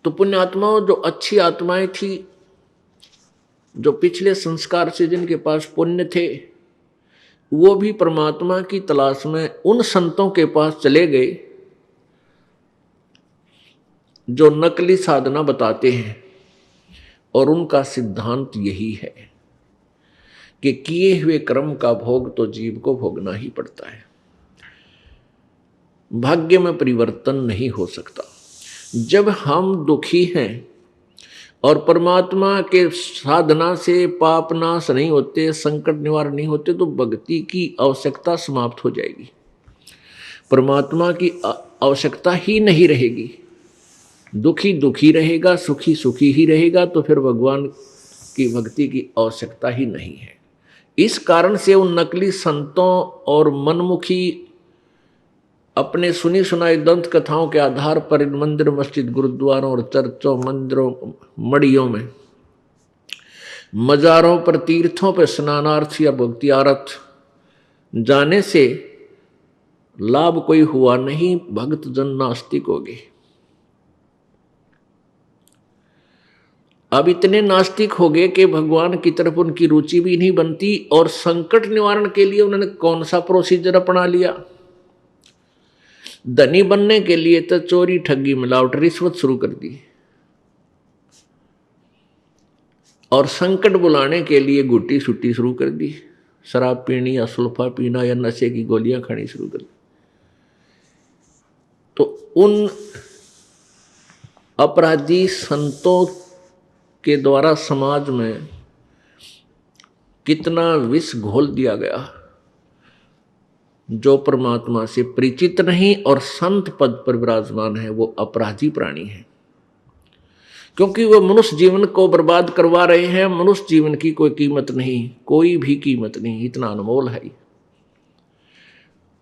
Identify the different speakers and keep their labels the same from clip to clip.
Speaker 1: तो पुण्यात्माओं, जो अच्छी आत्माएं थी, जो पिछले संस्कार से जिनके पास पुण्य थे, वो भी परमात्मा की तलाश में उन संतों के पास चले गए जो नकली साधना बताते हैं। और उनका सिद्धांत यही है कि किए हुए कर्म का भोग तो जीव को भोगना ही पड़ता है, भाग्य में परिवर्तन नहीं हो सकता। जब हम दुखी हैं और परमात्मा के साधना से पाप नाश नहीं होते, संकट निवारण नहीं होते, तो भक्ति की आवश्यकता समाप्त हो जाएगी, परमात्मा की आवश्यकता ही नहीं रहेगी। दुखी दुखी रहेगा, सुखी सुखी ही रहेगा, तो फिर भगवान की भक्ति की आवश्यकता ही नहीं है। इस कारण से उन नकली संतों और मनमुखी अपने सुनी सुनाई दंत कथाओं के आधार पर इन मंदिर मस्जिद गुरुद्वारों और चर्चों मंदिरों मड़ियों में, मजारों पर, तीर्थों पर स्नानार्थ या भक्तियार्थ जाने से लाभ कोई हुआ नहीं, भक्त जन नास्तिक हो गए। अब इतने नास्तिक हो गए कि भगवान की तरफ उनकी रुचि भी नहीं बनती, और संकट निवारण के लिए उन्होंने कौन सा प्रोसीजर अपना लिया। धनी बनने के लिए तो चोरी ठगी मिलावट रिश्वत शुरू कर दी, और संकट बुलाने के लिए गुट्टी सुट्टी शुरू कर दी, शराब पीनी या सुल्फा पीना या नशे की गोलियां खानी शुरू कर दी। तो उन अपराधी संतों के द्वारा समाज में कितना विष घोल दिया गया। जो परमात्मा से परिचित नहीं और संत पद पर विराजमान है, वो अपराधी प्राणी है, क्योंकि वो मनुष्य जीवन को बर्बाद करवा रहे हैं। मनुष्य जीवन की कोई कीमत नहीं, कोई भी कीमत नहीं, इतना अनमोल है।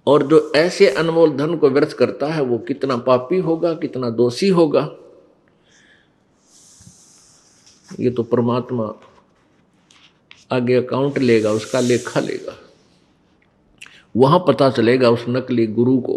Speaker 1: और जो ऐसे अनमोल धन को व्यर्थ करता है, वो कितना पापी होगा, कितना दोषी होगा, ये तो परमात्मा आगे अकाउंट लेगा, उसका लेखा लेगा। वहां पता चलेगा उस नकली गुरु को